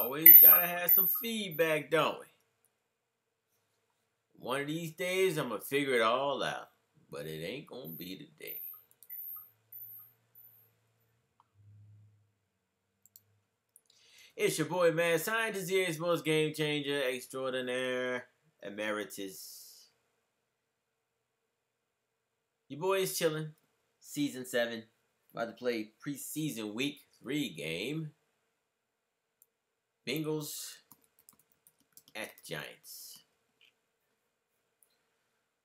always gotta have some feedback, don't we? One of these days, I'm gonna figure it all out. But it ain't gonna be today. It's your boy, man. Scientist here, most game changer, extraordinaire, emeritus. Your boy is chilling. Season 7. About to play preseason week 3 game. Bengals at Giants.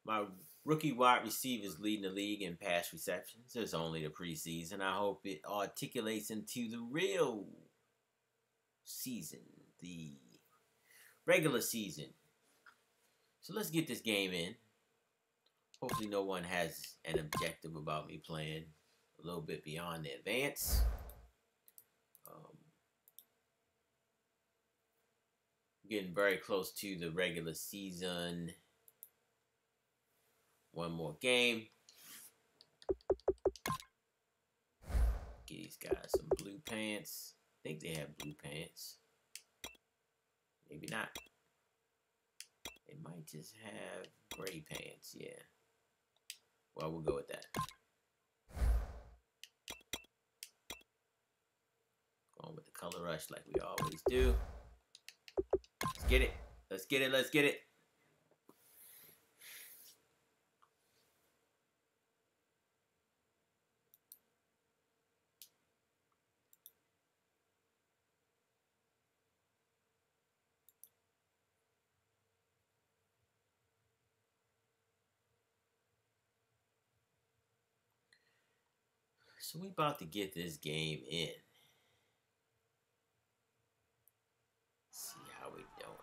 My rookie wide receivers leading the league in pass receptions. It's only the preseason. I hope it articulates into the real season, the regular season. So let's get this game in. Hopefully no one has an objective about me playing a little bit beyond the advance. Getting very close to the regular season. One more game. Get these guys some blue pants. I think they have blue pants. Maybe not. They might just have gray pants, yeah. Well, we'll go with that. Going with the color rush like we always do. Let's get it. Let's get it. Let's get it. So we about to get this game in. See how we doing.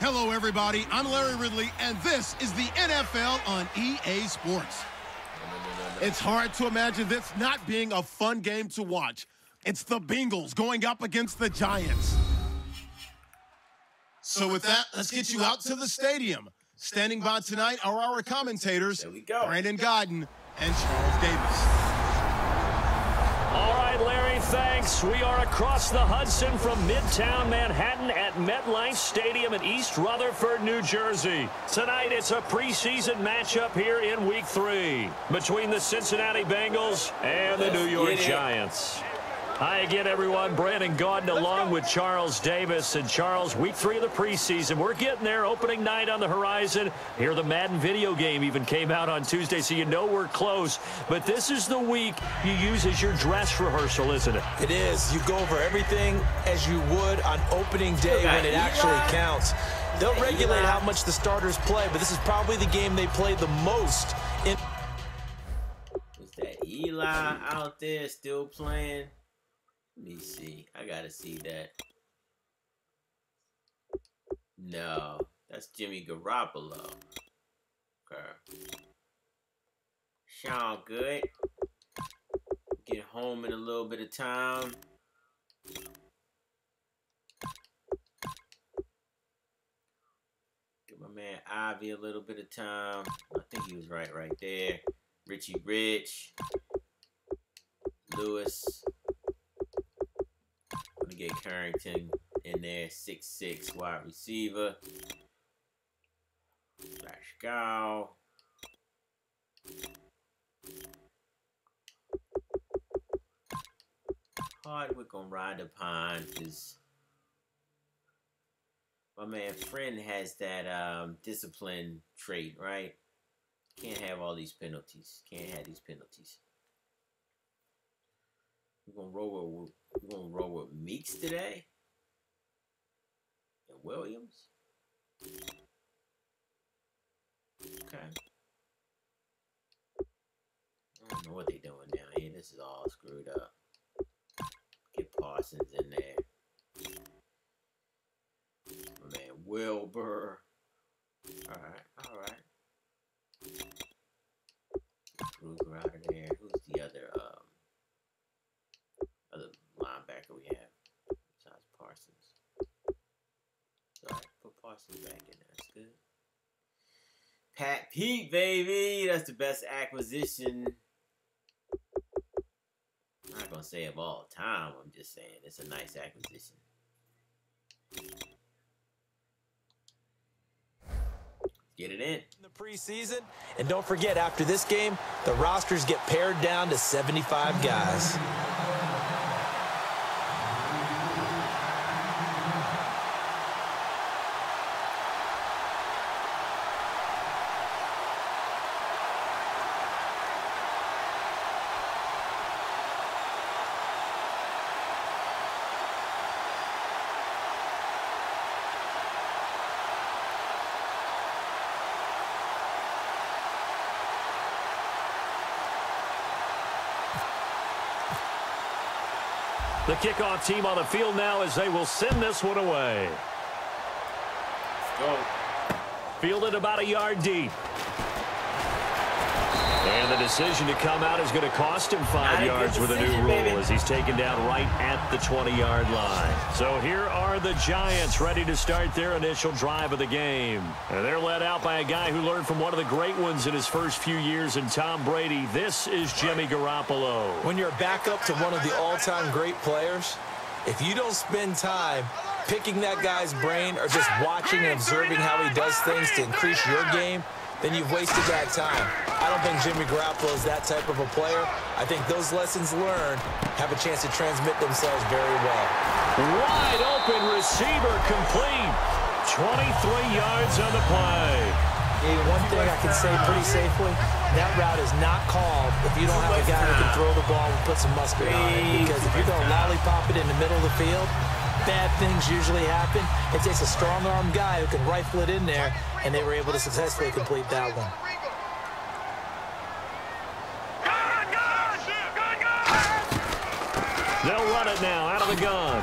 Hello, everybody. I'm Larry Ridley, and this is the NFL on EA Sports. It's hard to imagine this not being a fun game to watch. It's the Bengals going up against the Giants. So with that, let's get you out to the stadium. Standing by tonight are our commentators, There we go. Brandon Godden and Charles Davis. All right, Larry, thanks. We are across the Hudson from Midtown Manhattan at MetLife Stadium in East Rutherford, New Jersey. Tonight, it's a preseason matchup here in Week 3 between the Cincinnati Bengals and the New York Giants. Hi again, everyone. Brandon Gaudin along with Charles Davis. And Charles, Week 3 of the preseason. We're getting there. Opening night on the horizon. Here, the Madden video game even came out on Tuesday, so you know we're close. But this is the week you use as your dress rehearsal, isn't it? It is. You go over everything as you would on opening day when it actually counts. They'll regulate how much the starters play, but this is probably the game they play the most. Was that Eli out there still playing? Let me see. I gotta see that. No, that's Jimmy Garoppolo. Okay. Sean Good. Get home in a little bit of time. Give my man Ivy a little bit of time. I think he was right there. Richie Rich. Lewis. Gonna get Carrington in there, 6'6" wide receiver. Flash Gow. Hardwick gonna ride the pine because my man Friend has that discipline trait, right? Can't have all these penalties. Can't have these penalties. We're gonna roll with Meeks today. And Williams. Okay. I don't know what they're doing down here. This is all screwed up. Get Parsons in there. My man Wilbur. Alright. Mosley back in there. That's good. Pat Pete, baby. That's the best acquisition. I'm not going to say of all time. I'm just saying it's a nice acquisition. Get it in the preseason. And don't forget, after this game, the rosters get pared down to 75 guys. The kickoff team on the field now as they will send this one away. Let's go. Fielded about a yard deep. And the decision to come out is going to cost him 5 yards with a new rule as he's taken down right at the 20-yard line. So here are the Giants ready to start their initial drive of the game. And they're led out by a guy who learned from one of the great ones in his first few years in Tom Brady. This is Jimmy Garoppolo. When you're back up to one of the all-time great players, if you don't spend time picking that guy's brain or just watching and observing how he does things to increase your game, then you've wasted that time. I don't think Jimmy Garoppolo is that type of a player. I think those lessons learned have a chance to transmit themselves very well. Wide open receiver complete. 23 yards on the play. Hey, one thing I can say pretty safely, that route is not called if you don't have a guy who can throw the ball and put some mustard on it. Because if you're going to lollipop it in the middle of the field, bad things usually happen. It takes a strong-arm guy who can rifle it in there, and they were able to successfully complete that one. They'll run it now out of the gun.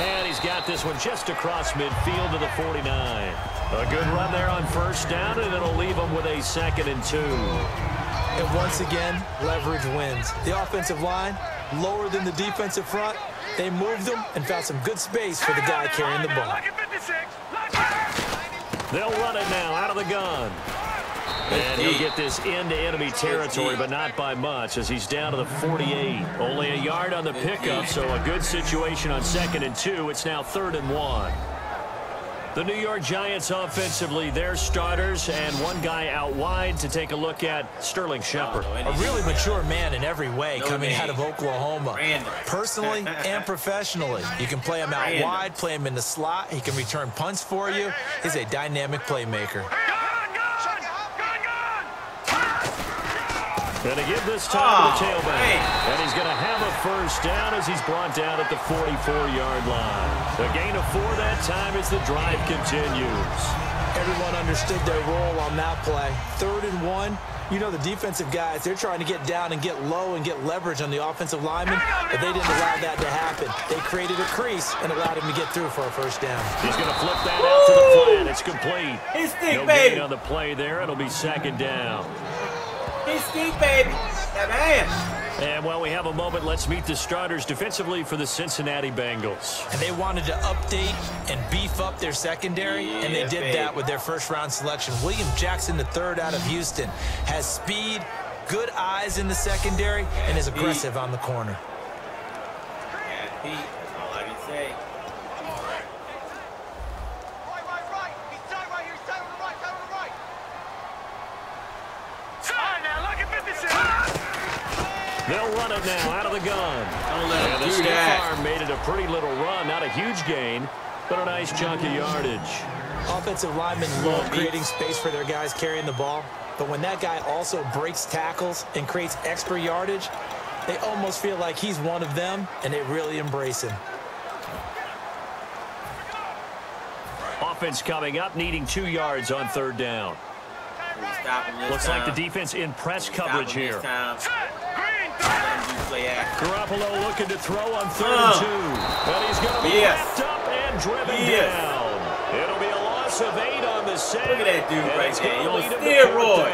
And he's got this one just across midfield to the 49. A good run there on first down, and it'll leave him with a 2nd and 2. And once again, leverage wins. The offensive line, lower than the defensive front. They moved them and found some good space for the guy carrying the ball. They'll run it now out of the gun. And he'll get this into enemy territory, but not by much as he's down to the 48. Only a yard on the pickup, so a good situation on 2nd and 2. It's now 3rd and 1. The New York Giants offensively, their starters, and one guy out wide to take a look at, Sterling Shepard. A really mature man in every way coming out of Oklahoma. Personally and professionally. You can play him out wide, play him in the slot. He can return punts for you. He's a dynamic playmaker. And to give this time to the tailback. And he's going to have a first down as he's brought down at the 44-yard line. The gain of 4 that time as the drive continues. Everyone understood their role on that play. 3rd and 1. You know the defensive guys, they're trying to get down and get low and get leverage on the offensive lineman, but they didn't allow that to happen. They created a crease and allowed him to get through for a first down. He's going to flip that out to the flat. It's complete. His stick, no baby. gain on the play there. It'll be 2nd down. His stick, baby. That man. And while we have a moment, let's meet the starters defensively for the Cincinnati Bengals. And they wanted to update and beef up their secondary, and they did that with their first-round selection. William Jackson III out of Houston has speed, good eyes in the secondary, and is aggressive on the corner. Yeah, Pete, that's all I can say. They'll run it now out of the gun. And the stiff arm made it a pretty little run. Not a huge gain, but a nice chunk of yardage. Offensive linemen love creating space for their guys carrying the ball. But when that guy also breaks tackles and creates extra yardage, they almost feel like he's one of them, and they really embrace him. Offense coming up, needing 2 yards on 3rd down. Looks like the defense in press coverage here. Garoppolo looking to throw on 3rd and 2. But he's going to be wrapped up and driven down. It'll be a loss of 8 on the set. Look at that dude right there. You're on steroids.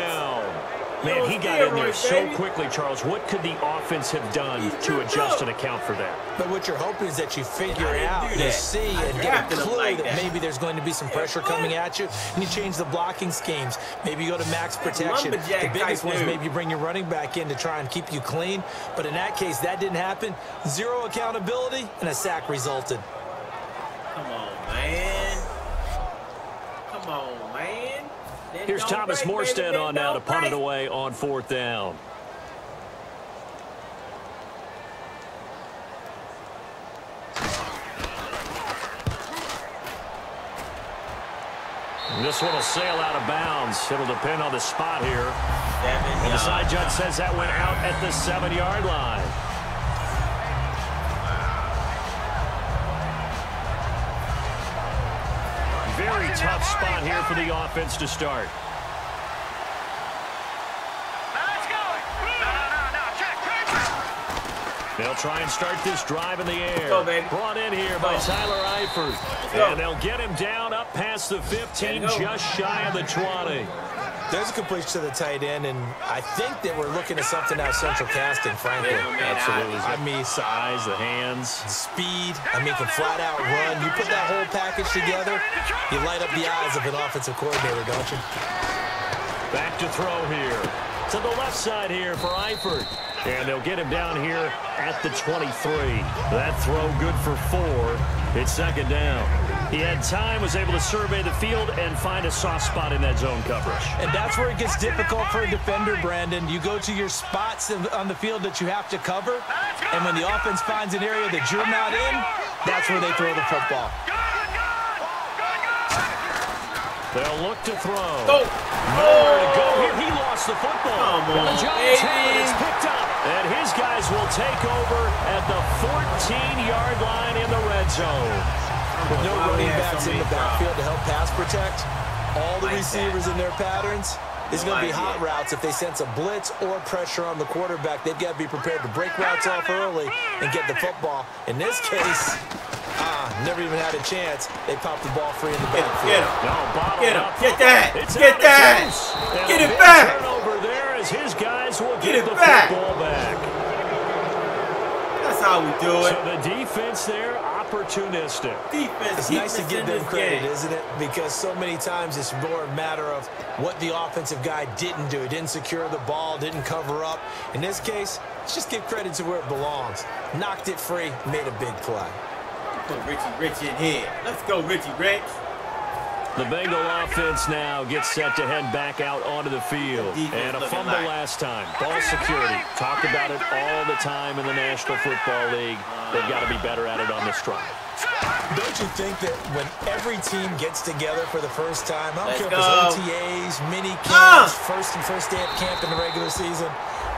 Man, he got in there so quickly, Charles. What could the offense have done to adjust and account for that? But what you're hoping is that you figure out, you see, and get a clue that maybe there's going to be some pressure coming at you, and you change the blocking schemes. Maybe you go to max protection. The biggest one is maybe you bring your running back in to try and keep you clean. But in that case, that didn't happen. Zero accountability, and a sack resulted. Come on, man. Come on, man. Here's Thomas Morstead on now to punt it away on 4th down. And this one will sail out of bounds. It'll depend on the spot here. And the side judge says that went out at the 7-yard line. Very tough spot here for the offense to start. They'll try and start this drive in the air. Go, baby. Brought in here by Tyler Eifert. And they'll get him down up past the 15, just shy of the 20. There's a completion to the tight end, and I think that we're looking at something out of central casting, frankly. Absolutely. I mean, size, the hands. Speed. I mean, can flat out run. You put that whole package together, you light up the eyes of an offensive coordinator, don't you? Back to throw here. To the left side here for Eifert. And they'll get him down here at the 23. That throw good for 4. It's 2nd down. He had time, was able to survey the field and find a soft spot in that zone coverage. And that's where it gets difficult for a defender, Brandon. You go to your spots on the field that you have to cover, and when the offense finds an area that you're not in, that's where they throw the football. They'll look to throw. Go. Nowhere to go here. He lost the football. Come on, the Giants have it. It's picked up. And his guys will take over at the 14-yard line in the red zone. With no running backs in the backfield to help pass protect, all the receivers in their patterns, it's going to be hot routes. If they sense a blitz or pressure on the quarterback, they've got to be prepared to break routes off early and get the football. In this case, never even had a chance. They popped the ball free in the backfield. Get him. Get that. Get that. Get it back. Turnover there as his guys will get the football back. That's how we do it. So the defense there, opportunistic. It's nice to give them credit, isn't it? Because so many times it's more a matter of what the offensive guy didn't do. He didn't secure the ball, didn't cover up. In this case, let's just give credit to where it belongs. Knocked it free, made a big play. Put Richie Rich in here. Let's go, Richie Rich. The Bengal offense now gets set to head back out onto the field. And a fumble last time. Ball security. Talk about it all the time in the National Football League. They've got to be better at it on this drive. Don't you think that when every team gets together for the first time, I don't care if it's OTAs, mini camps, first day of camp in the regular season,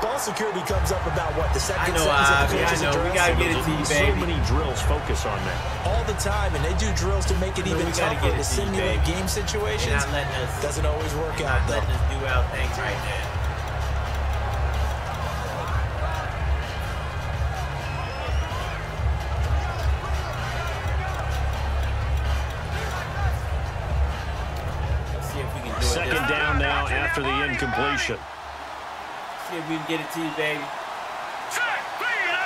ball security comes up about what, the second sentence of the coach's address? We got to get it to you, baby. So many drills focus on that. All the time, and they do drills to make it even tougher to simulate game situations. Doesn't always work out, though. Letting us do our thing right now. Second down now after the incompletion. See if we can get it to you, baby.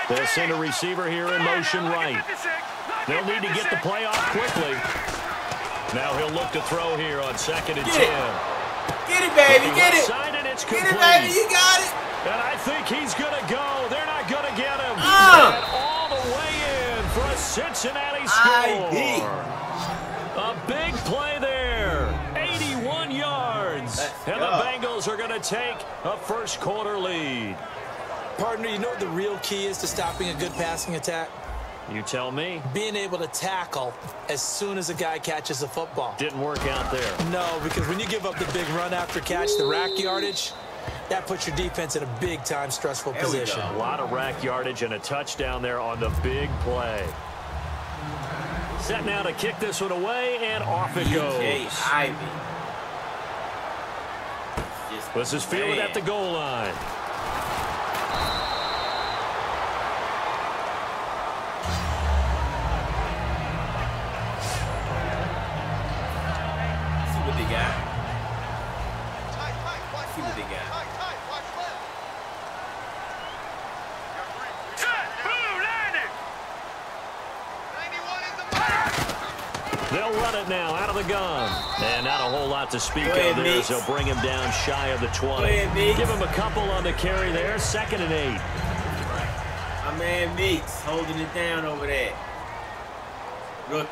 They'll send a receiver here in motion right. They'll need to get the play off quickly. Now he'll look to throw here on 2nd and 10. Get it, baby. Get it. And it's get complete. it, baby. You got it. And I think he's going to go. They're not going to get him. And all the way in for a Cincinnati score. A big play there. 81 yards. And the Bengals are going to take a first quarter lead. Partner, you know what the real key is to stopping a good passing attack? You tell me. Being able to tackle as soon as a guy catches the football. Didn't work out there. No, because when you give up the big run after catch, the rack yardage, that puts your defense in a big-time stressful position. A lot of rack yardage and a touchdown there on the big play. Set now to kick this one away, and off it goes. This is fielded at the goal line. They'll run it now out of the gun. And not a whole lot to speak of there as they'll bring him down shy of the 20. Give him a couple on the carry there. 2nd and 8. My man Meeks holding it down over there. Rookie.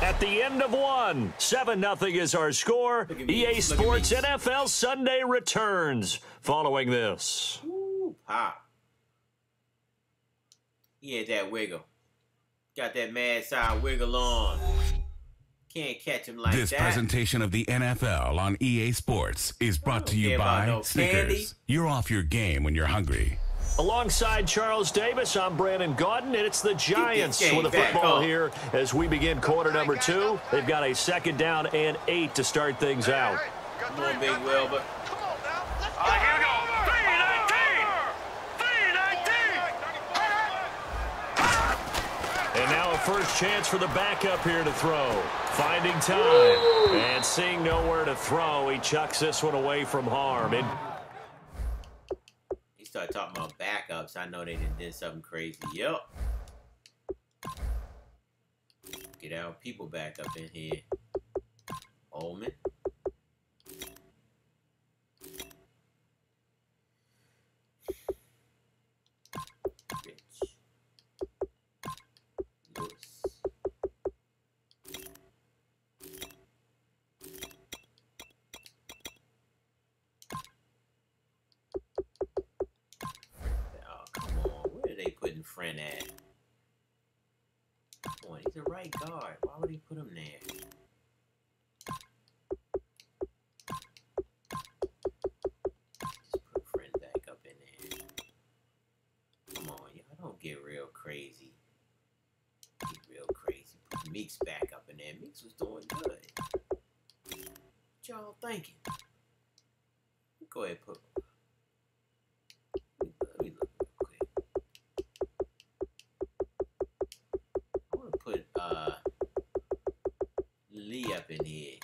At the end of one, 7-0 is our score. EA Sports NFL Sunday returns following this. Ooh, pop. He had that wiggle. Got that mad side wiggle on. Can't catch him like this that. This presentation of the NFL on EA Sports is brought to you by Snickers. You're off your game when you're hungry. Alongside Charles Davis, I'm Brandon Gaudin, and it's the Giants with the football here as we begin quarter number 2. They've got a 2nd down and 8 to start things out. Come on, Big Wilbur. Here we go. 3-19. And now a first chance for the backup here to throw. Finding time and seeing nowhere to throw. He chucks this one away from harm. Start talking about backups. I know they did something crazy. Yep. Get our people back up in here. Ullman. Rich. Lewis. Putting Friend at? Come on, he's a right guard. Why would he put him there? Just put Friend back up in there. Come on, y'all don't get real crazy. Get real crazy. Put Meeks back up in there. Meeks was doing good. What y'all thinking? Go ahead and put. Lee up in here.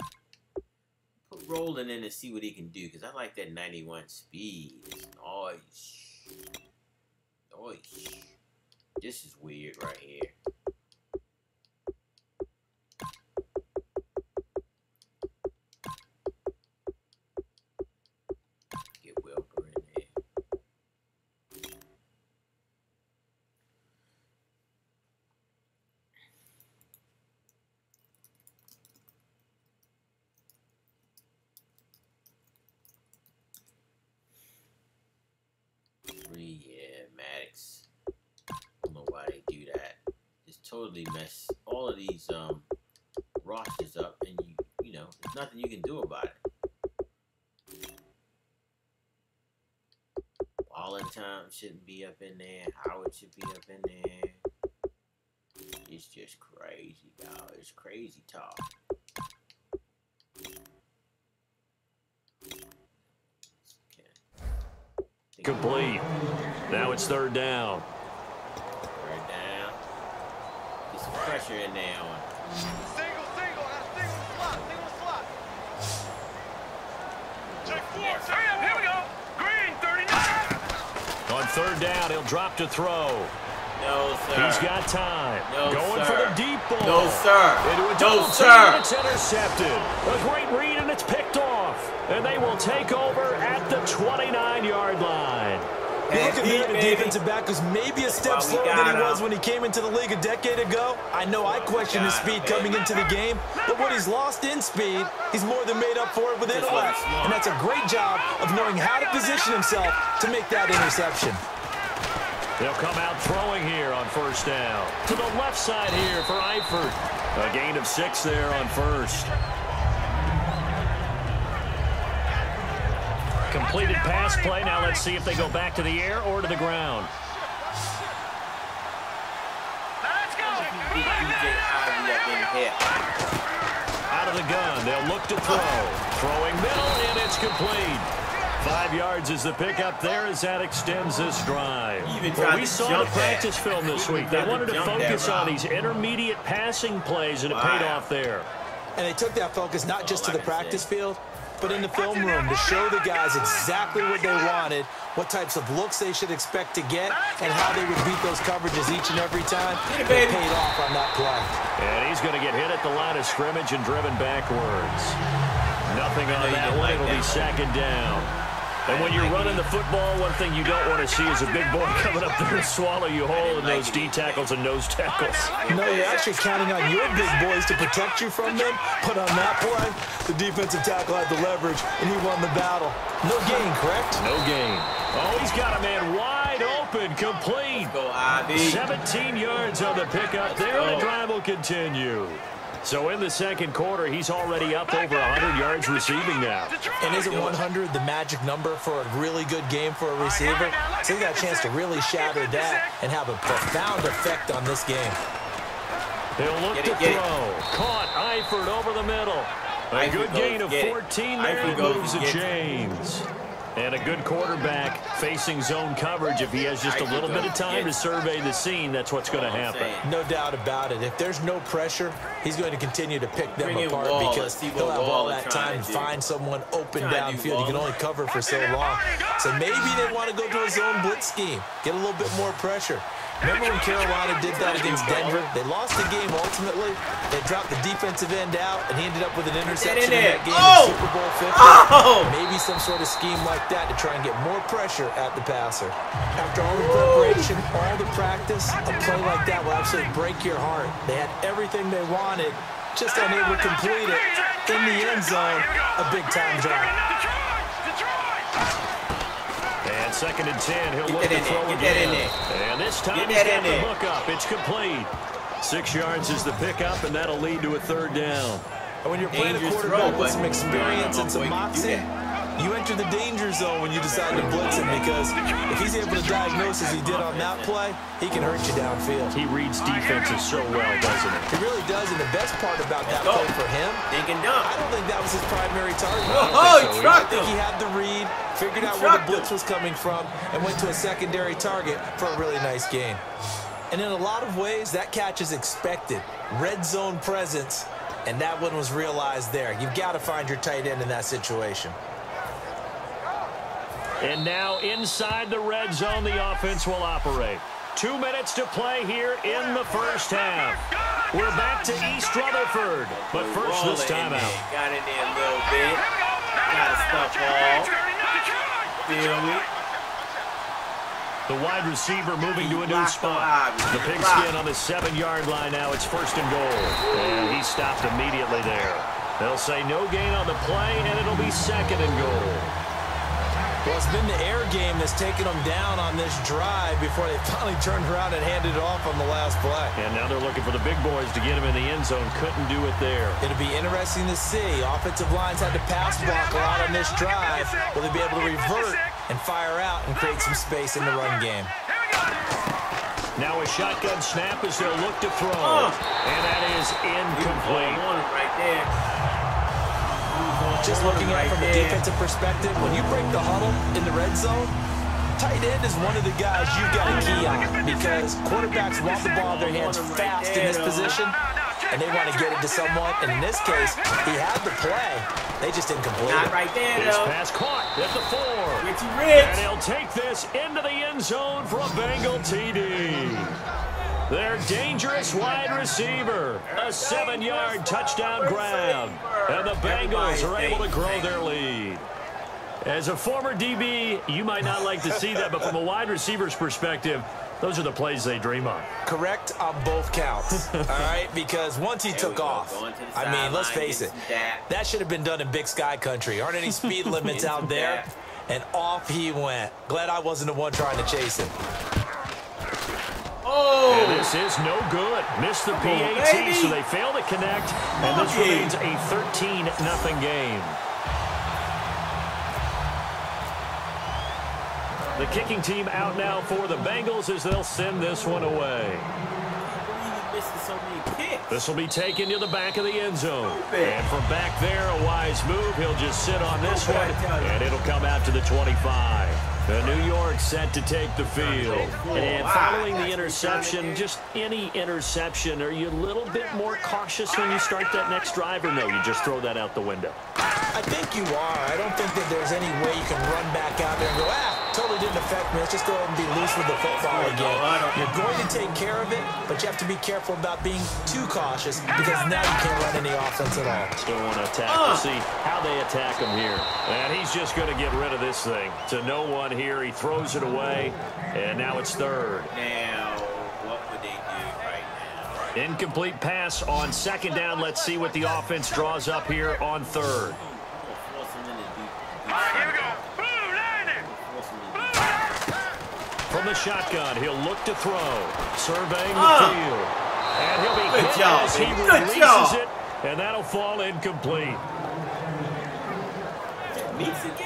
Put Roland in and see what he can do, because I like that 91 speed. It's nice. Nice. This is weird right here. Get Wilbur in there. Yeah, Maddox. I don't know why they do that. Just totally mess all of these rosters up, and you know, there's nothing you can do about it. Valentine shouldn't be up in there. Howard should be up in there. It's just crazy, dog. It's crazy talk. Complete. Now it's 3rd down. 3rd down. Get some pressure in there on. Single slot. Check 4. Here we go. Green 39. On 3rd down, he'll drop to throw. No, sir. He's got time. No, Going sir. for the deep ball. No, sir. Into a No, double sir. team. It's intercepted. A great read, and it's picked off. And they will take over at the 29-yard line. You look at the defensive back who's maybe a step slower than he was when he came into the league a decade ago. I know I questioned his speed coming into the game, but what he's lost in speed, he's more than made up for it with intellect. And that's a great job of knowing how to position himself to make that interception. They'll come out throwing here on 1st down. To the left side here for Eifert. A gain of 6 there on 1st. Completed pass play. Now let's see if they go back to the air or to the ground. Let's go. Out of the gun. They'll look to throw. Throwing middle, and it's complete. 5 yards is the pickup there as that extends this drive. Well, we saw the practice film this week. They wanted to focus on these intermediate passing plays, and it paid off there. And they took that focus not just to the practice field, but in the film room to show the guys exactly what they wanted, what types of looks they should expect to get, and how they would beat those coverages each and every time. It paid off on that play. And he's going to get hit at the line of scrimmage and driven backwards. Nothing on that one. It'll be second down. And when you're running the football, one thing you don't want to see is a big boy coming up there and swallow you whole in those D tackles and nose tackles. No, you're actually counting on your big boys to protect you from them. But on that play, the defensive tackle had the leverage, and he won the battle. No gain, correct? No gain. Oh, he's got a man wide open, complete. 17 yards on the pickup there, and the drive will continue. So in the second quarter, he's already up over 100 yards receiving now. And isn't 100 the magic number for a really good game for a receiver? So he got a chance to really shatter that and have a profound effect on this game. He'll look to throw. Caught Eifert over the middle. A good gain of 14 there. He moves the chains. And a good quarterback facing zone coverage. If he has just a little bit of time to survey the scene, that's what's going to happen. No doubt about it. If there's no pressure, he's going to continue to pick them apart because he'll have all that time to find someone open downfield. He can only cover for so long. So maybe they want to go to a zone blitz scheme, get a little bit more pressure. Remember when Carolina did that against Denver? They lost the game ultimately. They dropped the defensive end out, and he ended up with an interception in that game in Super Bowl 50. Maybe some sort of scheme like that to try and get more pressure at the passer. After all the preparation, all the practice, a play like that will absolutely break your heart. They had everything they wanted, just unable to complete it. In the end zone, a big-time drop. And second and 10, he'll look to throw again. And this time he's got the hook up. It's complete. 6 yards is the pickup, and that'll lead to a third down. And when you're playing a quarterback with some experience and some moxie, you enter the danger zone when you decide to blitz him because if he's able to diagnose as he did on that play, he can hurt you downfield. He reads defenses so well, doesn't he? He really does, and the best part about that play for him, I don't think that was his primary target. I think he had the read, figured out where the blitz was coming from, and went to a secondary target for a really nice gain. And in a lot of ways, that catch is expected. Red zone presence, and that one was realized there. You've got to find your tight end in that situation. And now inside the red zone, the offense will operate. 2 minutes to play here in the first half. We're back to East Rutherford, but first this timeout. Got in there a little bit. Got to stuff off. Feel me? The wide receiver moving to a new spot. The pigskin on the 7-yard line now. It's first and goal. And he stopped immediately there. They'll say no gain on the play, and it'll be second and goal. Well, it's been the air game that's taken them down on this drive before they finally turned around and handed it off on the last play. And now they're looking for the big boys to get him in the end zone. Couldn't do it there. It'll be interesting to see. Offensive lines had to pass block a lot on this drive. Will they be able to revert and fire out and create some space in the run game? Now a shotgun snap as they'll look to throw. And that is incomplete. Right there. Just looking at it from a defensive perspective, when you break the huddle in the red zone, tight end is one of the guys you've got to key on because quarterbacks want the ball in their hands fast in this position, and they want to get it to someone. And in this case, he had the play. They just didn't complete it. Not right there, This though. pass caught at the 4. Rich. And he'll take this into the end zone for a Bengal TD. Their dangerous wide receiver. A 7-yard touchdown grab. And the Bengals are able to grow their lead. As a former DB, you might not like to see that, but from a wide receiver's perspective, those are the plays they dream of. Correct on both counts, all right? Because once he took off, I mean, let's face it, that should have been done in Big Sky country. Aren't any speed limits out there? And off he went. Glad I wasn't the one trying to chase him. And this is no good. Missed the PAT, so they fail to connect, and this remains a 13-0 game. The kicking team out now for the Bengals as they'll send this one away. This will be taken to the back of the end zone. And from back there, a wise move. He'll just sit on this one, and it'll come out to the 25. The New York set to take the field. And following the interception, just any interception, are you a little bit more cautious when you start that next drive, or no, you just throw that out the window? I think you are. I don't think that there's any way you can run back out there and go, totally didn't affect me. Let's just go ahead and be loose with the football again. You're going to take care of it, but you have to be careful about being too cautious because now you can't run any offense at all. Still want to attack to see how they attack him here. And he's just going to get rid of this thing. To no one here. He throws it away, and now it's third. Now, what would they do right now? Incomplete pass on second down. Let's see what the offense draws up here on third. Here we go. From the shotgun, he'll look to throw. Surveying the field. And he'll be hit as he releases it, and that'll fall incomplete.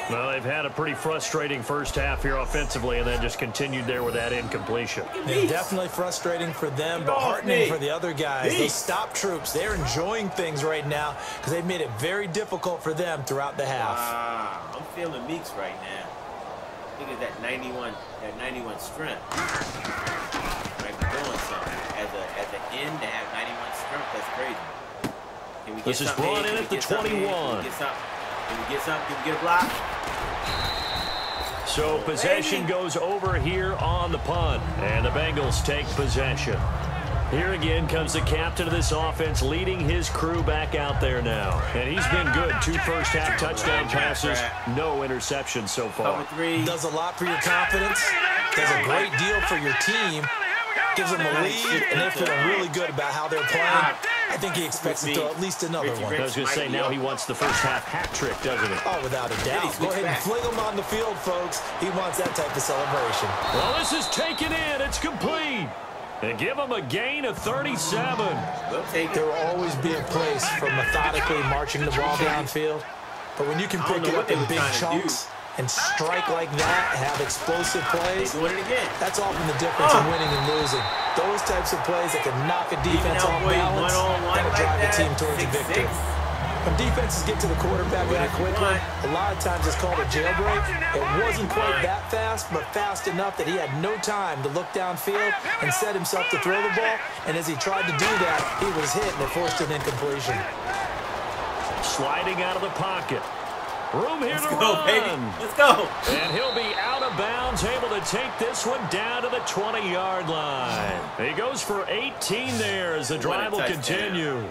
Well, they've had a pretty frustrating first half here offensively and then just continued there with that incompletion. Yeah, definitely frustrating for them, but heartening for the other guys. Those stop troops, they're enjoying things right now because they've made it very difficult for them throughout the half. I'm feeling Meeks right now. Look at that 91 strength. Might be doing something. As an end to have 91 strength, that's crazy. Can we get this is brought in at the 21. Can we get something? Can we get a block? So possession goes over here on the punt, and the Bengals take possession. Here again comes the captain of this offense leading his crew back out there now. And he's been good. 2 first-half touchdown passes, no interceptions so far. Does a lot for your confidence. Does a great deal for your team. Gives them a lead, and they're feeling really good about how they're playing. I think he expects to throw at least another one. I was going to say, now he wants the first-half hat trick, doesn't he? Oh, without a doubt. Go ahead and fling him on the field, folks. He wants that type of celebration. Well, this is taken in. It's complete. And give him a gain of 37. There will always be a place for methodically marching the ball downfield. But when you can pick it up in big chunks and strike like that, have explosive plays, that's often the difference in winning and losing. Those types of plays that can knock a defense off balance, that'll drive the team towards a victory. When defenses get to the quarterback really quickly, a lot of times it's called a jailbreak. It wasn't quite that fast, but fast enough that he had no time to look downfield and set himself to throw the ball. And as he tried to do that, he was hit and it forced an incompletion. Sliding out of the pocket. Room here to run. Let's go, baby. Let's go. And he'll be out of bounds, able to take this one down to the 20-yard line. He goes for 18 there as the drive will continue.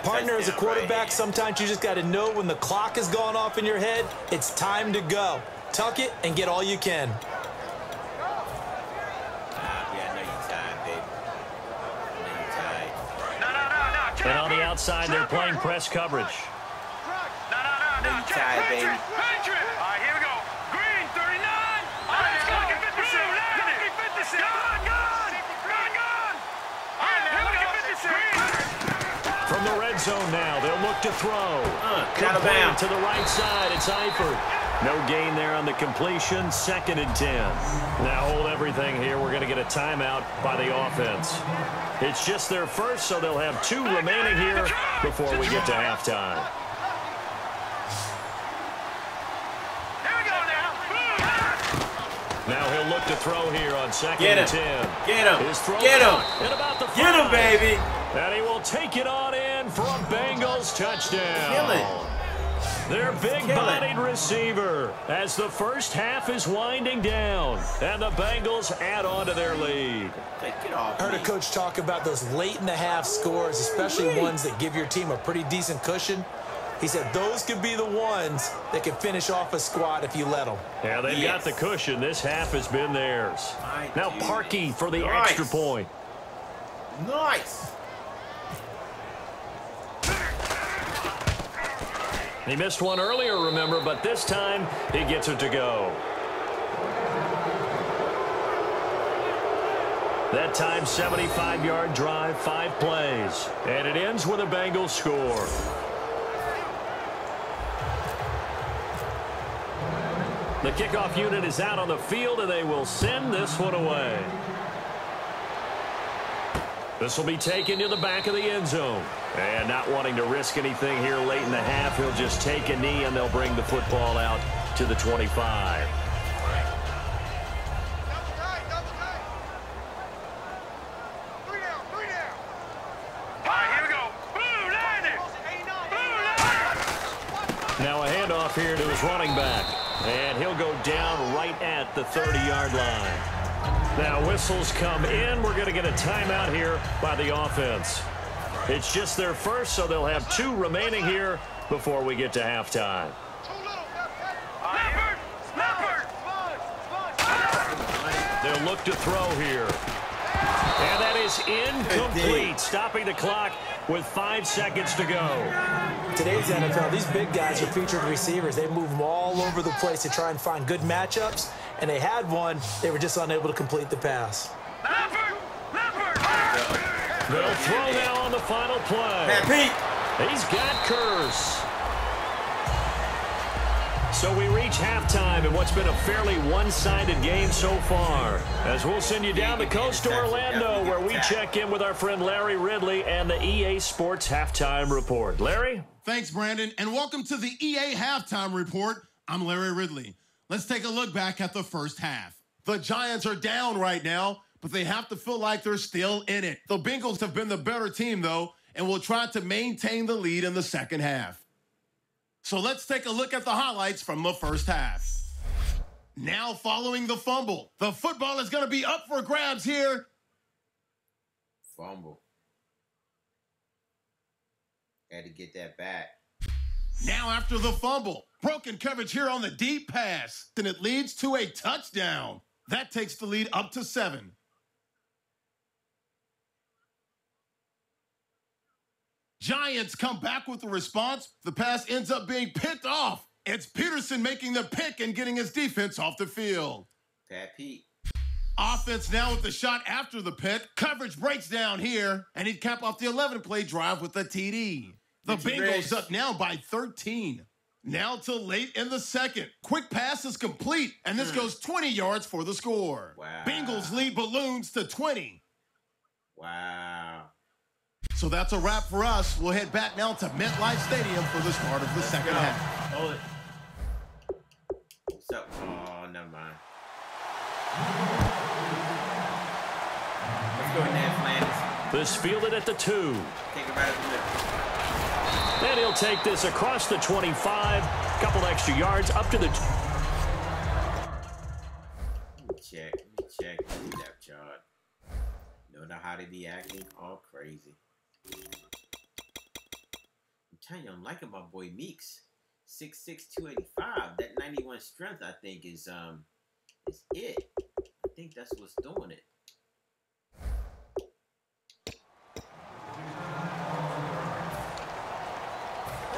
Partner, as a quarterback, sometimes you just got to know when the clock has gone off in your head, it's time to go. Tuck it and get all you can. And on the outside, they're playing press coverage. Tired, baby. All right, here we go. Green, 39. All right, let's go. Get 56. Gone. All right, here we go. 56. From the red zone now, they'll look to throw. Out of bounds. To the right side, it's Eifert. No gain there on the completion, 2nd and 10. Now hold everything here. We're going to get a timeout by the offense. It's just their first, so they'll have 2 remaining here before we get to halftime. Now he'll look to throw here on 2nd and 10. Get him. His throw Get him. at about the 5. Get him, baby. And he will take it on in for a Bengals touchdown. Kill it. Their big-bodied receiver as the first half is winding down. And the Bengals add on to their lead. Get off, I heard a coach talk about those late-in-the-half scores, especially ones that give your team a pretty decent cushion. He said those could be the ones that can finish off a squad if you let them. Yeah, they've got the cushion. This half has been theirs. Now Parkey for the extra point. Nice. He missed one earlier, remember, but this time he gets it to go. That time, 75-yard drive, 5 plays. And it ends with a Bengals score. The kickoff unit is out on the field, and they will send this one away. This will be taken to the back of the end zone. And not wanting to risk anything here late in the half, he'll just take a knee, and they'll bring the football out to the 25. handoff here to his running back. And he'll go down right at the 30-yard line. Now whistles come in. We're going to get a timeout here by the offense. It's just their first, so they'll have 2 remaining here before we get to halftime. They'll look to throw here. And that is incomplete, stopping the clock with 5 seconds to go. Today's NFL, these big guys are featured receivers. They move them all over the place to try and find good matchups, and they had one. They were just unable to complete the pass. They'll throw now on the final play. He's got Curse. So we reach halftime in what's been a fairly one-sided game so far. As we'll send you down the coast to Orlando, where we check in with our friend Larry Ridley and the EA Sports Halftime Report. Larry? Thanks, Brandon, and welcome to the EA Halftime Report. I'm Larry Ridley. Let's take a look back at the first half. The Giants are down right now, but they have to feel like they're still in it. The Bengals have been the better team, though, and will try to maintain the lead in the second half. So let's take a look at the highlights from the first half. Now following the fumble, the football is going to be up for grabs here. Fumble. Had to get that back. Now after the fumble, broken coverage here on the deep pass, and it leads to a touchdown. That takes the lead up to 7. Giants come back with a response. The pass ends up being picked off. It's Peterson making the pick and getting his defense off the field. Pat Pete. Offense now with the shot after the pick. Coverage breaks down here, and he'd cap off the 11-play drive with a TD. The Bengals up now by 13. Now till late in the second. Quick pass is complete, and this goes 20 yards for the score. Wow. Bengals lead balloons to 20. Wow. So that's a wrap for us. We'll head back now to MetLife Stadium for the start of the second half. Hold it. What's up? Oh, never mind. Let's go Ned Flanders. This fielded at the 2. Take it right up the middle. And he'll take this across the 25. Couple extra yards up to the... Let me check. Depth chart. Know how they be acting all crazy. I'm telling you, I'm liking my boy Meeks. 6'6", 285. That 91 strength, I think, is it. I think that's what's doing it.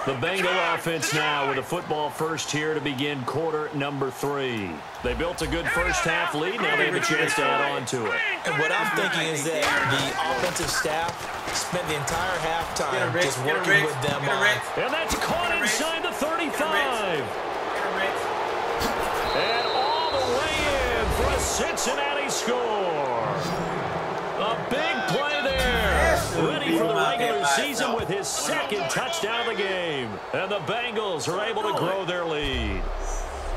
The Bengal offense now with a football first here to begin quarter number 3. They built a good first half lead. Now they have a chance to add on to it. And what I'm thinking is that the offensive staff spent the entire halftime just working with them on. And that's caught inside the 35. And all the way in for a Cincinnati score. A big play there. Ready for the regular season with his second touchdown of the game. And the Bengals are able to grow their lead.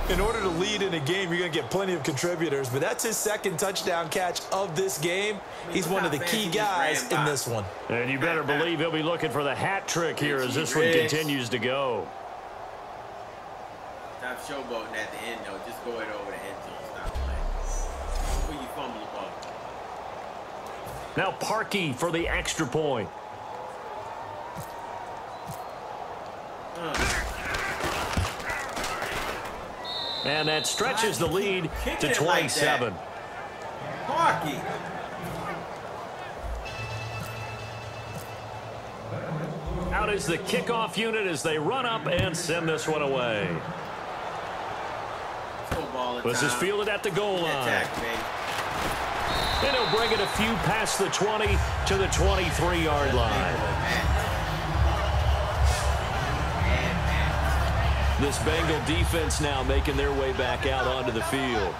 In order to lead in a game, you're going to get plenty of contributors, but that's his second touchdown catch of this game. He's one of the key guys in this one. And you better believe he'll be looking for the hat trick here as this one continues to go. Stop showboating at the end, though. Just go it over the end zone. Stop playing. Before you fumble the ball. Now Parkey for the extra point. And that stretches the lead to 27. Parkey. Out is the kickoff unit as they run up and send this one away. This is fielded at the goal line. And he'll bring it a few past the 20 to the 23-yard line. This Bengal defense now making their way back out onto the field.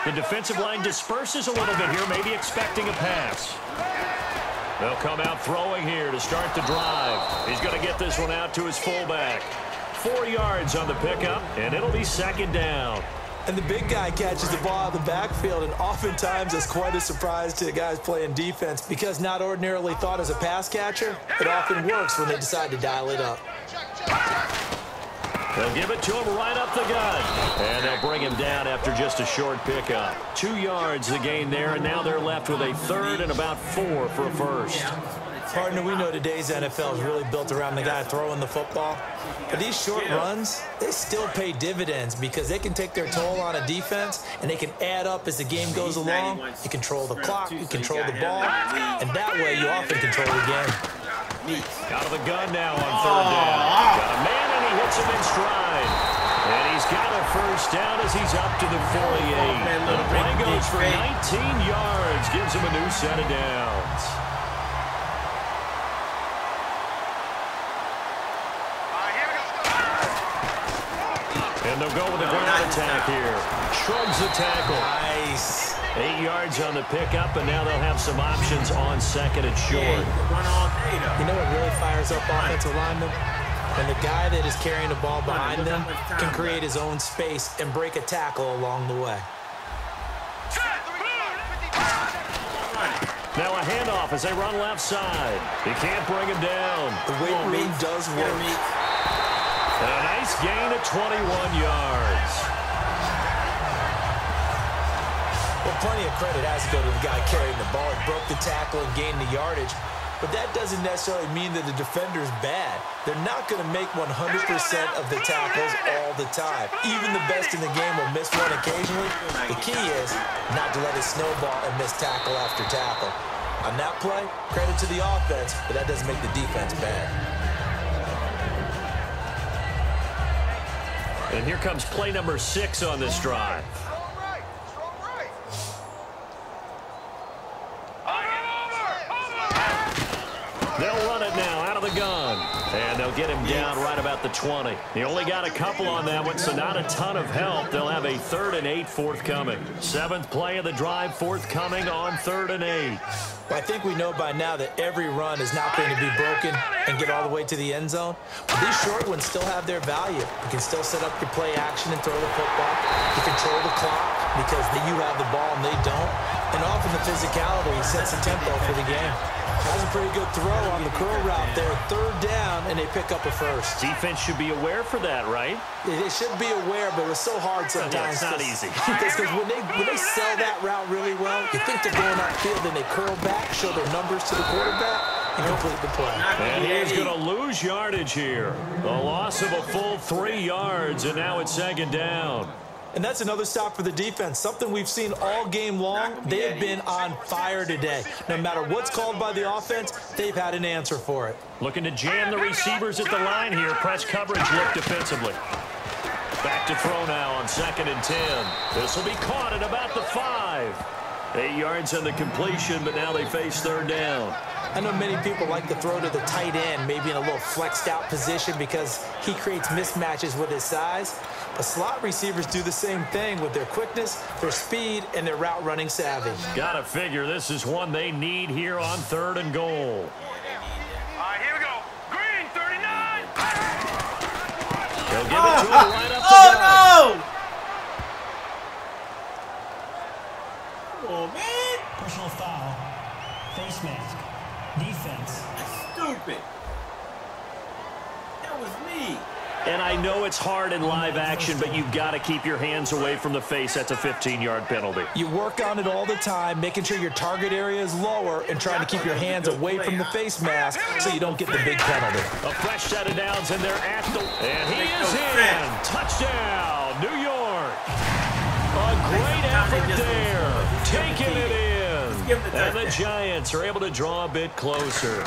The defensive line disperses a little bit here, maybe expecting a pass. They'll come out throwing here to start the drive. He's going to get this one out to his fullback. 4 yards on the pickup, and it'll be second down. And the big guy catches the ball out of the backfield, and oftentimes it's quite a surprise to the guys playing defense because not ordinarily thought as a pass catcher, it often works when they decide to dial it up. They'll give it to him right up the gut. And they'll bring him down after just a short pickup. 2 yards the gain there, and now they're left with a third and about 4 for a first. Partner, we know today's NFL is really built around the guy throwing the football. But these short runs, they still pay dividends because they can take their toll on a defense, and they can add up as the game goes along. You control the clock, you control the ball, and that way you often control the game. Out of the gun now on third down. Got a man, and he hits him in stride. And he's got a first down as he's up to the 48. The play goes for 19 yards, gives him a new set of downs. And they'll go with the ground attack here. Shrugs the tackle. Nice. 8 yards on the pickup, and now they'll have some options on second and short. You know what really fires up offensive linemen? When the guy that is carrying the ball behind them can create his own space and break a tackle along the way. Now a handoff as they run left side. He can't bring him down. The weight room does work. And a nice gain of 21 yards. Well, plenty of credit has to go to the guy carrying the ball. He broke the tackle and gained the yardage. But that doesn't necessarily mean that the defender's bad. They're not going to make 100% of the tackles all the time. Even the best in the game will miss one occasionally. The key is not to let it snowball and miss tackle after tackle. On that play, credit to the offense, but that doesn't make the defense bad. And here comes play number 6 on this drive. They'll run it now out of the gun. And they'll get him down right about the 20. He only got a couple on that one, so not a ton of help. They'll have a 3rd and 8 forthcoming. 7th play of the drive forthcoming on 3rd and 8. Well, I think we know by now that every run is not going to be broken and get all the way to the end zone. But these short ones still have their value. You can still set up your play action and throw the football. You control the clock because you have the ball and they don't. And often the physicality sets the tempo for the game. That was a pretty good throw on the curl route there. 3rd down, and they pick up a first. Defense should be aware for that, right? They should be aware, but it's so hard sometimes. Yeah, it's not easy. Because when they sell that route really well, you think they're going upfield, then they curl back, show their numbers to the quarterback, and complete the play. And he's going to lose yardage here. A loss of a full 3 yards, and now it's 2nd down. And that's another stop for the defense, something we've seen all game long. They have been on fire today. No matter what's called by the offense, they've had an answer for it. Looking to jam the receivers at the line here. Press coverage look defensively. Back to throw now on 2nd and 10. This will be caught at about the 5. 8 yards on the completion, but now they face 3rd down. I know many people like to throw to the tight end, maybe in a little flexed out position because he creates mismatches with his size. But slot receivers do the same thing with their quickness, their speed, and their route running savvy. Gotta figure this is one they need here on 3rd and goal. All right, here we go. Green, 39. They'll give it to him right up the gut. No! Come on, man. Personal foul. Face mask. Defense. That's stupid. That was me. And I know it's hard in live action, but you've got to keep your hands away from the face. That's a 15-yard penalty. You work on it all the time, making sure your target area is lower and trying to keep your hands away from the face mask so you don't get the big penalty. A fresh set of downs, and they're at the... And he is in. Touchdown, New York. A great effort there. Taking it in. And the Giants are able to draw a bit closer.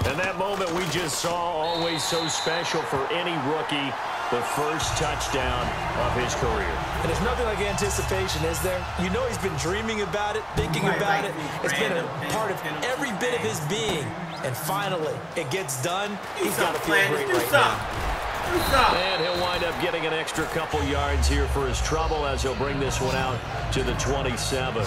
And that moment we just saw, always so special for any rookie, the first touchdown of his career. And there's nothing like anticipation, is there? You know he's been dreaming about it, thinking about it. It's been a part of every bit of his being. And finally, it gets done. He's got to feel great right now. And he'll wind up getting an extra couple yards here for his trouble as he'll bring this one out to the 27.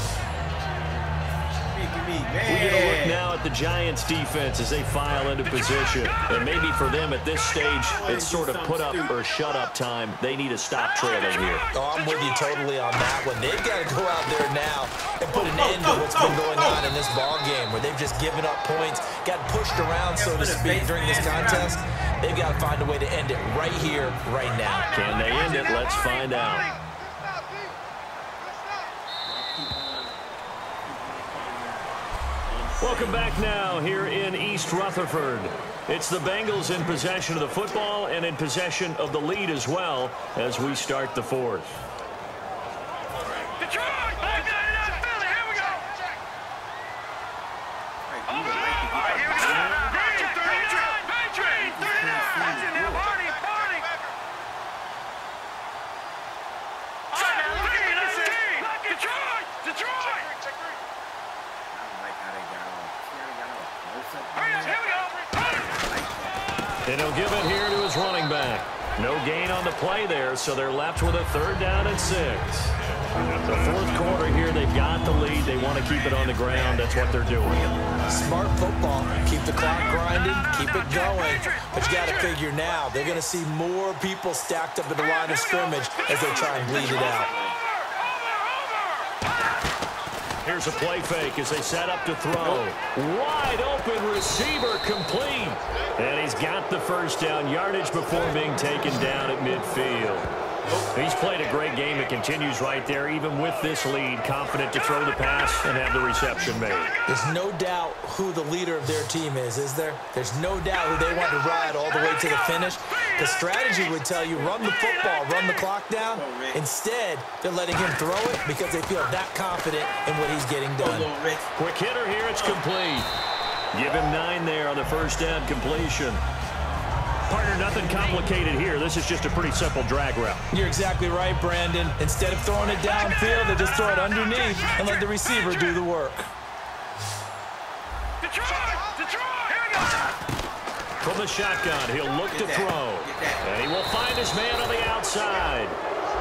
me, man. We get a look now at the Giants' defense as they file into position. And maybe for them at this stage, it's sort of put up or shut up time. They need to stop trailing here. Oh, I'm with you totally on that one. They've got to go out there now and put an end to what's been going on in this ball game, where they've just given up points, got pushed around, so to speak, during this contest. They've got to find a way to end it right here, right now. Can they end it? Let's find out. Welcome back now here in East Rutherford. It's the Bengals in possession of the football and in possession of the lead as well as we start the fourth. And he'll give it here to his running back. No gain on the play there, so they're left with a 3rd down and 6. The fourth quarter here, they've got the lead. They want to keep it on the ground. That's what they're doing. Smart football. Keep the clock grinding. Keep it going. But you got to figure now, they're going to see more people stacked up at the line of scrimmage as they try and bleed it out. Here's a play fake as they set up to throw. Wide open receiver complete. And he's got the first down yardage before being taken down at midfield. He's played a great game. It continues right there, even with this lead, confident to throw the pass and have the reception made. There's no doubt who the leader of their team is there? There's no doubt who they want to ride all the way to the finish. The strategy would tell you, run the football, run the clock down. Instead, they're letting him throw it because they feel that confident in what he's getting done. Quick hitter here, it's complete. Give him 9 there on the first down completion. Partner, nothing complicated here. This is just a pretty simple drag route. You're exactly right, Brandon. Instead of throwing it downfield, they just throw it underneath and let the receiver do the work. From the shotgun, he'll look to throw. And he will find his man on the outside.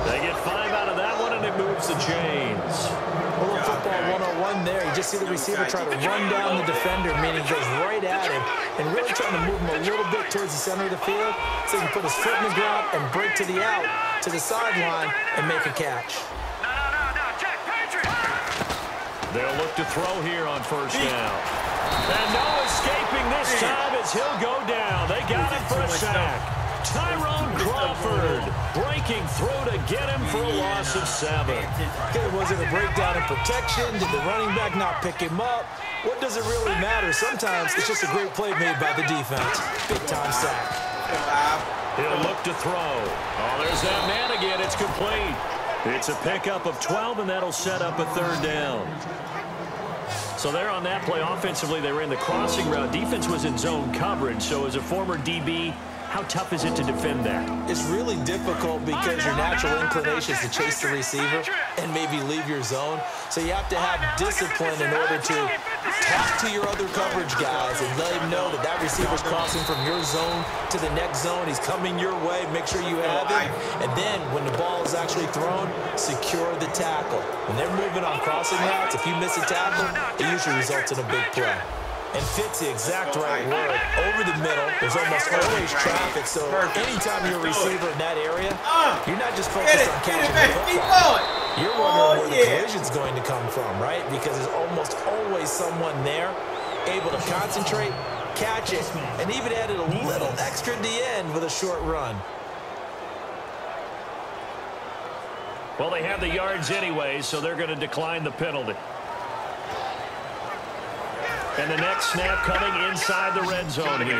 They get 5 out of that one, and it moves the chains. A little football 101 there. You just see the receiver try to run down the defender, meaning he goes right at him and really trying to move him a little bit towards the center of the field so he can put his foot in the ground and break to the out, to the sideline, and make a catch. They'll look to throw here on first down. And no escaping this time as he'll go down. They got him for a sack. Tyrone Crawford breaking through to get him for a loss of 7. Was it a breakdown in protection? Did the running back not pick him up? What does it really matter? Sometimes it's just a great play made by the defense. Big-time sack. He'll look to throw. Oh, there's that man again. It's complete. It's a pickup of 12, and that'll set up a 3rd down. So there on that play, offensively, they ran the crossing route. Defense was in zone coverage, so as a former DB, how tough is it to defend that? It's really difficult because your natural inclination is to chase the receiver and maybe leave your zone. So you have to have discipline in order to talk to your other coverage guys and let him know that that receiver's crossing from your zone to the next zone. He's coming your way. Make sure you have him. And then when the ball is actually thrown, secure the tackle. When they're moving on crossing routes, if you miss a tackle, it usually results in a big play. And fits the exact right word. Over the middle, there's almost always traffic. So anytime you're a receiver in that area, you're not just focused on catching the football. You're wondering where the collision's going to come from, right? Because there's almost always someone there able to concentrate, catch it, and even added a little extra at the end with a short run. Well, they have the yards anyway, so they're going to decline the penalty. And the next snap coming inside the red zone here.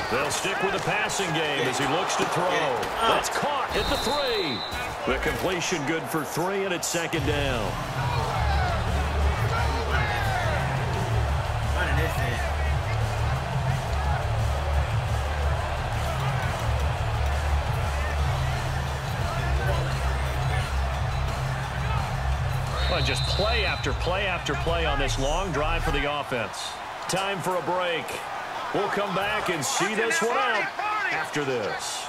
They'll stick with the passing game as he looks to throw. That's caught at the 3. The completion good for 3, and it's 2nd down. Just play after play after play on this long drive for the offense. Time for a break. We'll come back and see this one out after this.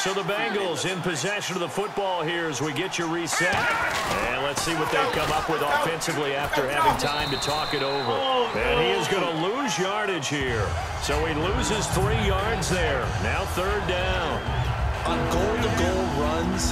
So the Bengals in possession of the football here as we get you reset. And let's see what they've come up with offensively after having time to talk it over. And he is going to lose yardage here. So he loses 3 yards there. Now 3rd down. On goal-to-goal runs,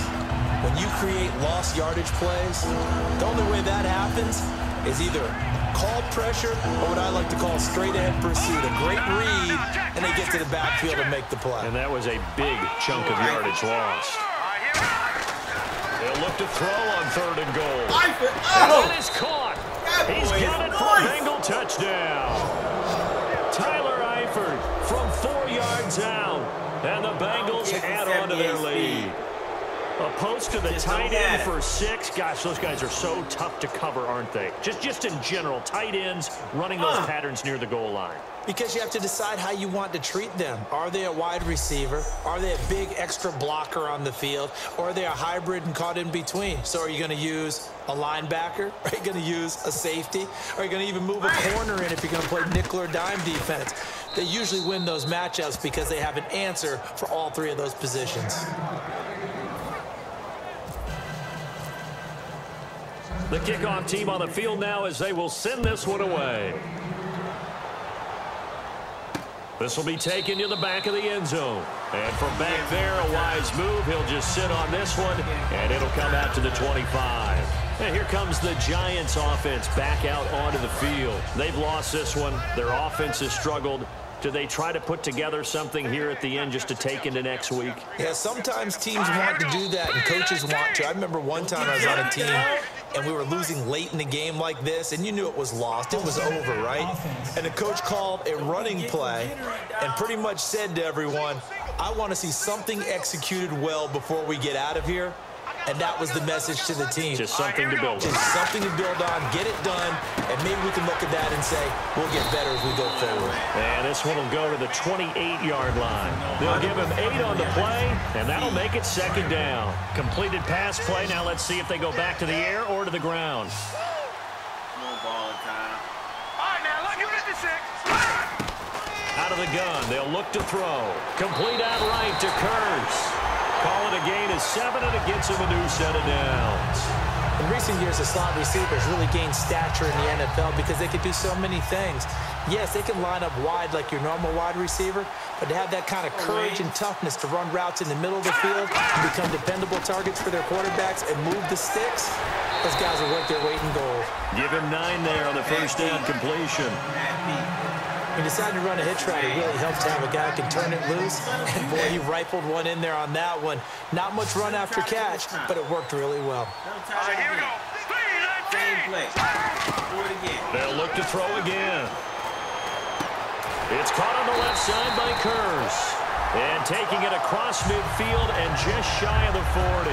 when you create lost yardage plays, the only way that happens is either call pressure or what I like to call straight-ahead pursuit. A great read, and they get to the backfield and make the play. And that was a big chunk of yardage lost. They'll look to throw on 3rd and goal. And that is caught. He's got it for a Bengal touchdown. Tyler Eifert from 4 yards out. And the Bengals add on to their lead. A post to the tight end for 6. Gosh, those guys are so tough to cover, aren't they? Just in general, tight ends running those patterns near the goal line. Because you have to decide how you want to treat them. Are they a wide receiver? Are they a big extra blocker on the field? Or are they a hybrid and caught in between? So are you going to use a linebacker? Are you going to use a safety? Are you going to even move a corner in if you're going to play nickel or dime defense? They usually win those matchups because they have an answer for all 3 of those positions. The kickoff team on the field now as they will send this one away. This will be taken to the back of the end zone. And from back there, a wise move. He'll just sit on this one, and it'll come out to the 25. And here comes the Giants offense back out onto the field. They've lost this one. Their offense has struggled. Do they try to put together something here at the end just to take into next week? Yeah, sometimes teams want to do that and coaches want to. I remember one time I was on a team and we were losing late in the game like this, and you knew it was lost. It was over, right? And the coach called a running play and pretty much said to everyone, I want to see something executed well before we get out of here. And that was the message to the team. Just something to build on. Just something to build on, get it done, and maybe we can look at that and say, we'll get better as we go forward. And this one will go to the 28-yard line. They'll give him 8 on the play, and that'll make it 2nd down. Completed pass play. Now let's see if they go back to the air or to the ground. No ball in time. All right, now, look at 56. Out of the gun, they'll look to throw. Complete out right to Kurtz. Call it a gain of 7, and it gets him a new set of downs. In recent years, the slot receivers really gained stature in the NFL because they could do so many things. Yes, they can line up wide like your normal wide receiver, but to have that kind of courage and toughness to run routes in the middle of the field and become dependable targets for their quarterbacks and move the sticks, those guys are worth their weight in gold. Give him 9 there on the 1st down completion. He decided to run a hitch route. It really helps to have a guy who can turn it loose. And, boy, he rifled one in there on that one. Not much run after catch, but it worked really well. All right, here we go. Same play. Do it again. They'll look to throw again. It's caught on the left side by Kurtz. And taking it across midfield and just shy of the 40.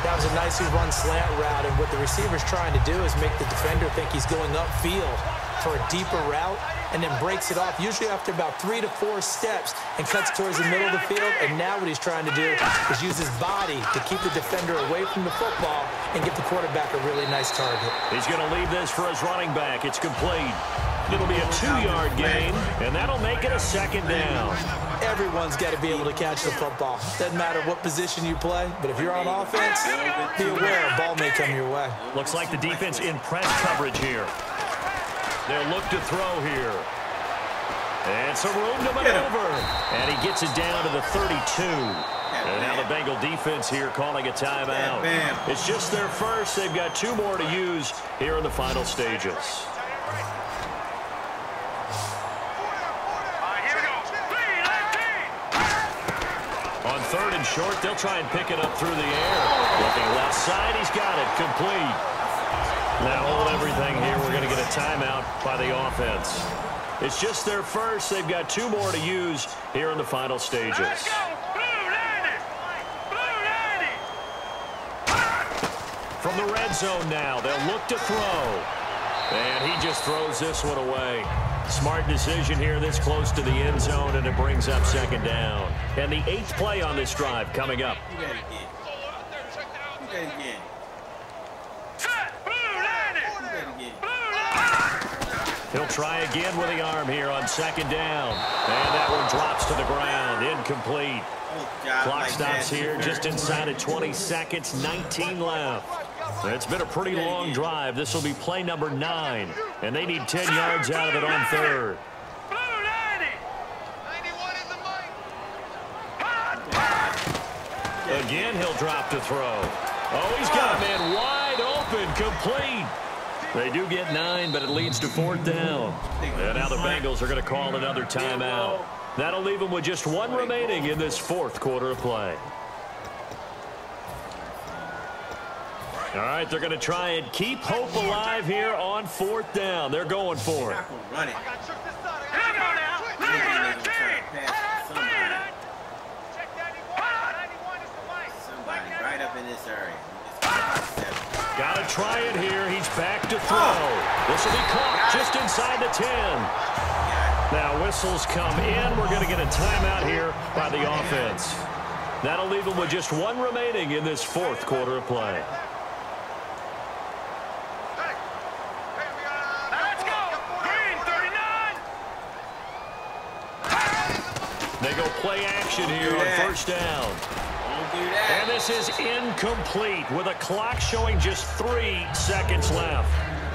That was a nicely run slant route, and what the receiver's trying to do is make the defender think he's going upfield for a deeper route, and then breaks it off, usually after about 3 to 4 steps, and cuts towards the middle of the field. And now what he's trying to do is use his body to keep the defender away from the football and give the quarterback a really nice target. He's going to leave this for his running back. It's complete. It'll be a 2-yard gain, and that'll make it a 2nd down. Everyone's got to be able to catch the football. Doesn't matter what position you play, but if you're on offense, be aware a ball may come your way. Looks like the defense in press coverage here. They'll look to throw here. And some room to maneuver. And he gets it down to the 32. And now the Bengal defense here calling a timeout. It's just their first. They've got 2 more to use here in the final stages. On 3rd and short, they'll try and pick it up through the air. Looking left side, he's got it. Complete. Now hold everything here. We're going to get a timeout by the offense. It's just their first. They've got 2 more to use here in the final stages. Let's go. Blue 90. Blue 90. From the red zone now, they'll look to throw. And he just throws this one away. Smart decision here this close to the end zone, and it brings up 2nd down. And the 8th play on this drive coming up. Do that again. Do that again. Set. Blue 90. Do that again. Blue 90. He'll try again with the arm here on second down. And that one drops to the ground. Incomplete. Clock stops here just inside of 20 seconds. 19 left. It's been a pretty long drive. This will be play number 9. And they need 10 yards out of it on third. Again, he'll drop to throw. Oh, he's got a man wide open, complete. They do get 9, but it leads to 4th down. And now the Bengals are going to call another timeout. That'll leave them with just 1 remaining in this 4th quarter of play. All right, they're going to try and keep hope alive here on 4th down. They're going for it. Right up in this area. Got to try it here. He's back to throw. This will be caught just inside the 10. Now whistles come in. We're going to get a timeout here by the offense. That'll leave them with just 1 remaining in this 4th quarter of play. Let's go. Green 39. They go play action here on first down. And this is incomplete with a clock showing just 3 seconds left.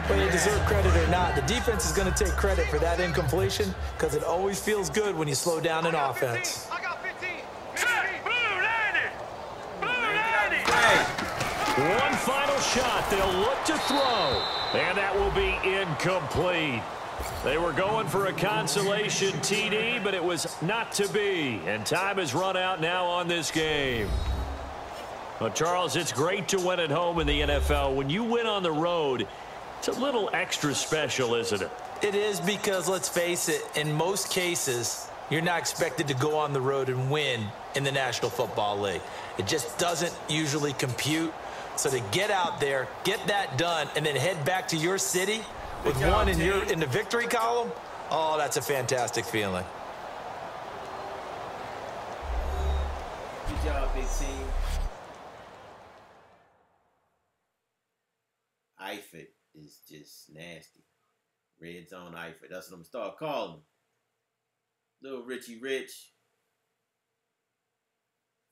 Whether you deserve credit or not, the defense is going to take credit for that incompletion because it always feels good when you slow down an offense. I got 15. Blue landed. One final shot. They'll look to throw. And that will be incomplete. They were going for a consolation TD, but it was not to be. And time has run out now on this game. Well, Charles, it's great to win at home in the NFL. When you win on the road, it's a little extra special, isn't it? It is because, let's face it, in most cases, you're not expected to go on the road and win in the National Football League. It just doesn't usually compute. So to get out there, get that done, and then head back to your city with one in the victory column, oh, that's a fantastic feeling. Good job, big team. Eifert is just nasty. Red zone Eifert. That's what I'm going to start calling him. Little Richie Rich.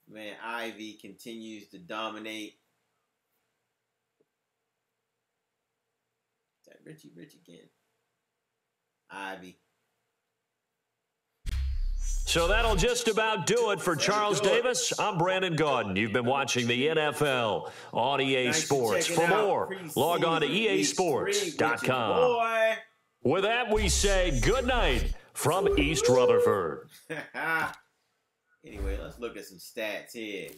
Man, Ivy continues to dominate. Is that Richie Rich again? Ivy. So that'll just about do it for Charles Davis. I'm Brandon Gaudin. You've been watching the NFL on EA Sports. For more, log on to easports.com. With that, we say good night from East Rutherford. Anyway, let's look at some stats here.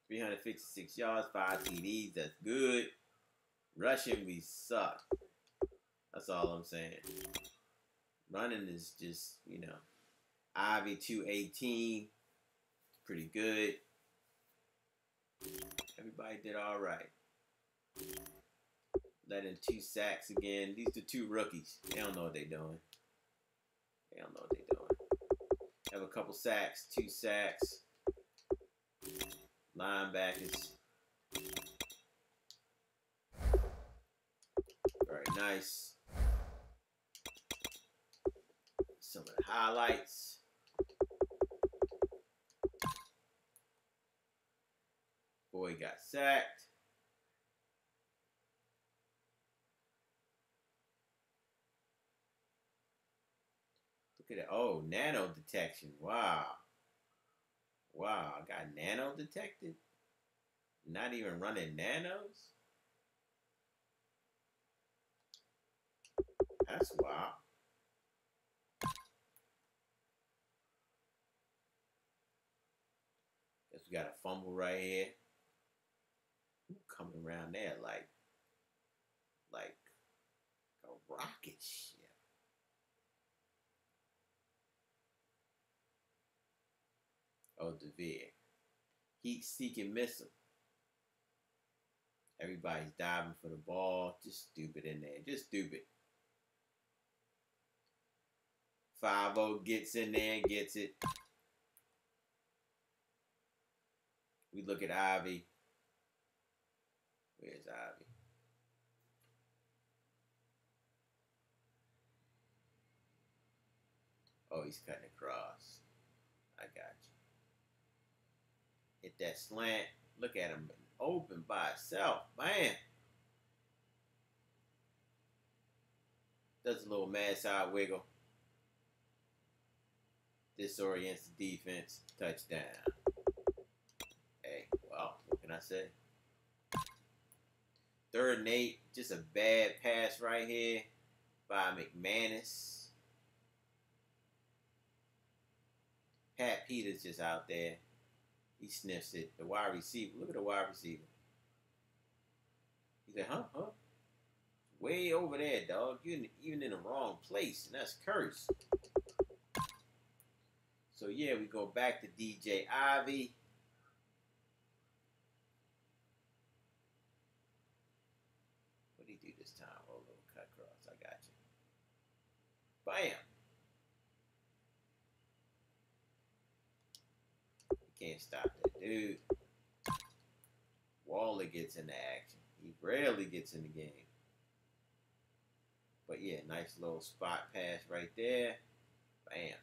356 yards, 5 TDs. That's good. Rushing, we suck. That's all I'm saying. Running is just, you know, Ivy 218. Pretty good. Everybody did all right. Let in 2 sacks again. These are 2 rookies. They don't know what they're doing. They don't know what they're doing. Have a couple sacks, 2 sacks. Linebackers. Very nice. Some of the highlights. Boy got sacked. Look at it. Oh, nano detection. Wow. Wow, I got nano detected. Not even running nanos. That's wild. Guess we got a fumble right here. Coming around there like a rocket ship. Oh, DeVere. Heat-seeking missile. Everybody's diving for the ball. Just stupid in there. Just stupid. 5-0 gets in there and gets it. We look at Ivy. Where's Ivy? Oh, he's cutting across. I got you. Hit that slant. Look at him open by itself. Man. Does a little mad side wiggle. Disorients the defense. Touchdown. Hey, well, what can I say? 3rd and 8. Just a bad pass right here by McManus. Pat Peters just out there. He sniffs it. The wide receiver. Look at the wide receiver. He said, huh? Way over there, dog. You're even in the wrong place, and that's cursed. So, yeah, we go back to DJ Ivy. What did he do this time? Oh, little cut cross. I got you. Bam. You can't stop that dude. Waller gets into action. He rarely gets in the game. But, yeah, nice little spot pass right there. Bam.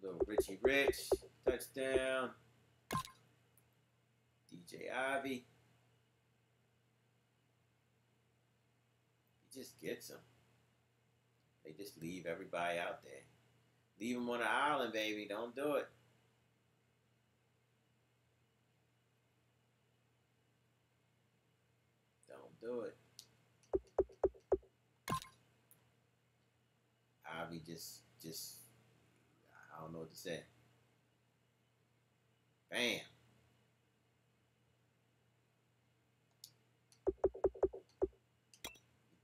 Little Richie Rich. Touchdown. DJ Ivy. He just gets them. They just leave everybody out there. Leave them on the island, baby. Don't do it. Don't do it. Ivy just, I don't know what to say. Bam.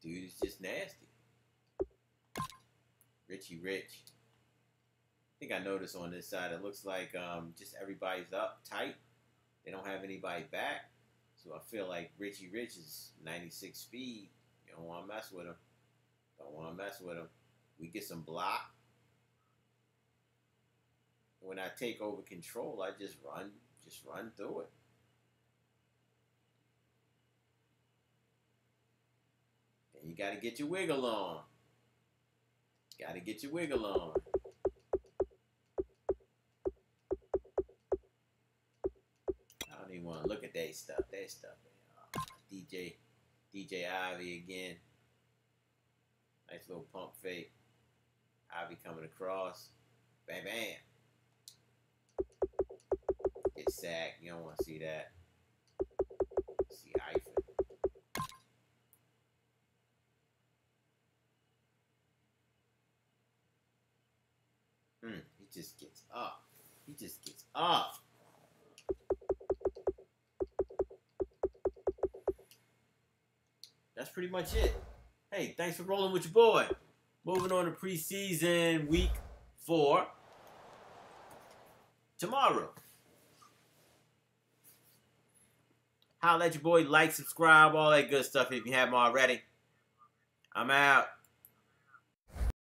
Dude is just nasty. Richie Rich. I think I noticed on this side, it looks like just everybody's up tight. They don't have anybody back. So I feel like Richie Rich is 96 speed. You don't want to mess with him. Don't want to mess with him. We get some block. When I take over control, I just run through it. And you got to get your wiggle on. Got to get your wiggle on. I don't even want to look at that stuff. DJ Ivy again. Nice little pump fake. Ivy coming across. Bam, bam. Get sacked. You don't want to see that. See Eifert. He just gets up. He just gets up. That's pretty much it. Hey, thanks for rolling with your boy. Moving on to preseason week 4. Tomorrow. Holla at your boy. Like, subscribe, all that good stuff if you haven't already. I'm out.